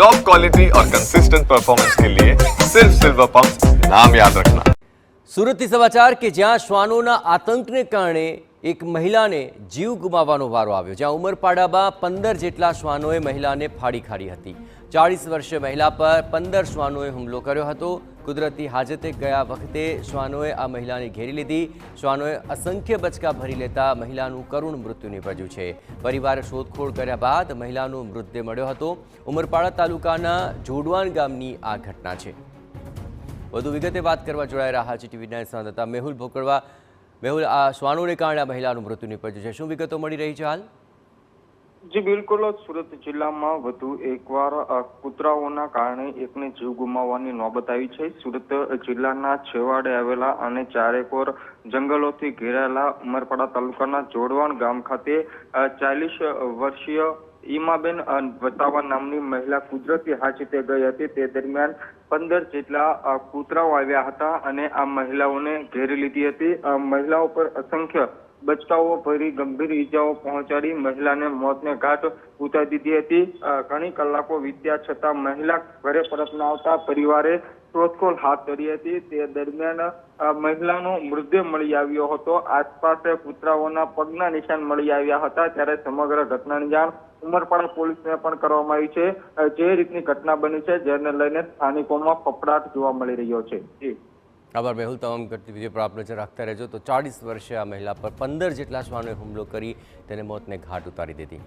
Top quality और consistent performance के लिए सिर्फ सिल्वर पंप नाम याद रखना। સુરતથી સમાચાર કે જ્યાં શ્વાનોના આતંકને કારણે એક મહિલાને જીવ ગુમાવવાનો વારો આવ્યો, જ્યાં ઉમરપાડામાં 15 જેટલા શ્વાનોએ મહિલાને ફાડી ખાધી હતી। 40 વર્ષીય મહિલા પર 15 શ્વાનોએ હુમલો કર્યો હતો। કુદરતી હાજતે ગયા વખતે શ્વાનોએ આ મહિલાને ઘેરી લીધી। શ્વાનોએ અસંખ્ય બચકા ભરી લેતા મહિલાનું કરુણ મૃત્યુ નીપજ્યું છે। પરિવારે શોધખોળ કર્યા બાદ મહિલાનો મૃતદેહ મળ્યો હતો। ઉમરપાડા તાલુકાના જોડવાન ગામની આ ઘટના છે। વધુ વિગતે વાત કરવા જોડાઈ રહ્યા છે ટીવી9 સંવાદદાતા મેહુલ ભોકડવા। મેહુલ, આ શ્વાનોને કારણે મહિલાનું મૃત્યુ નીપજ્યું છે, શું વિગતો મળી રહી છે હાલ? જી બિલકુલ, સુરત જિલ્લામાં વધુ એકવાર કૂતરાઓના કારણે એકને જીવ ગુમાવવાની નોબત આવી છે। સુરત જિલ્લાના છેવાડે આવેલા અને ચારેકોર જંગલોથી ઘેરાયેલા ઉમરપાડા તાલુકાના જોડવાણ ગામ ખાતે 40 વર્ષીય ઈમાબેન વતાવા નામની મહિલા કુદરતી હાજતે ગઈ હતી। તે દરમિયાન 15 જેટલા કૂતરાઓ આવ્યા હતા અને આ મહિલાઓને ઘેરી લીધી હતી। મહિલાઓ પર અસંખ્ય બચકાઓ ભરી ગંભીર ઈજાઓ પહોંચાડી મહિલાને મોતને ઘાટ ઉતારી દીધી હતી। ઘણી કલાકો વીત્યા છતાં મહિલા ઘરે પરત ન આવતા પરિવારે શોધખોળ હાથ ધરી હતી। તે દરમિયાન મહિલાનો મૃતદેહ મળી આવ્યો હતો। આસપાસ કૂતરાઓના પગના નિશાન મળી આવ્યા હતા। ત્યારે સમગ્ર ઘટનાની જાણ ઉમરપાડા પોલીસને પણ કરવામાં આવી છે। જે રીતની ઘટના બની છે જેને લઈને સ્થાનિકોમાં ફફડાટ જોવા મળી રહ્યો છે। આભાર મેહુલ, તમામ ગતિવિધિઓ પર આપ નજર રાખતા રહેજો। તો 40 વર્ષે આ મહિલા પર 15 જેટલા શ્વાનોએ હુમલો કરી તેને મોતને ઘાટ ઉતારી દીધી।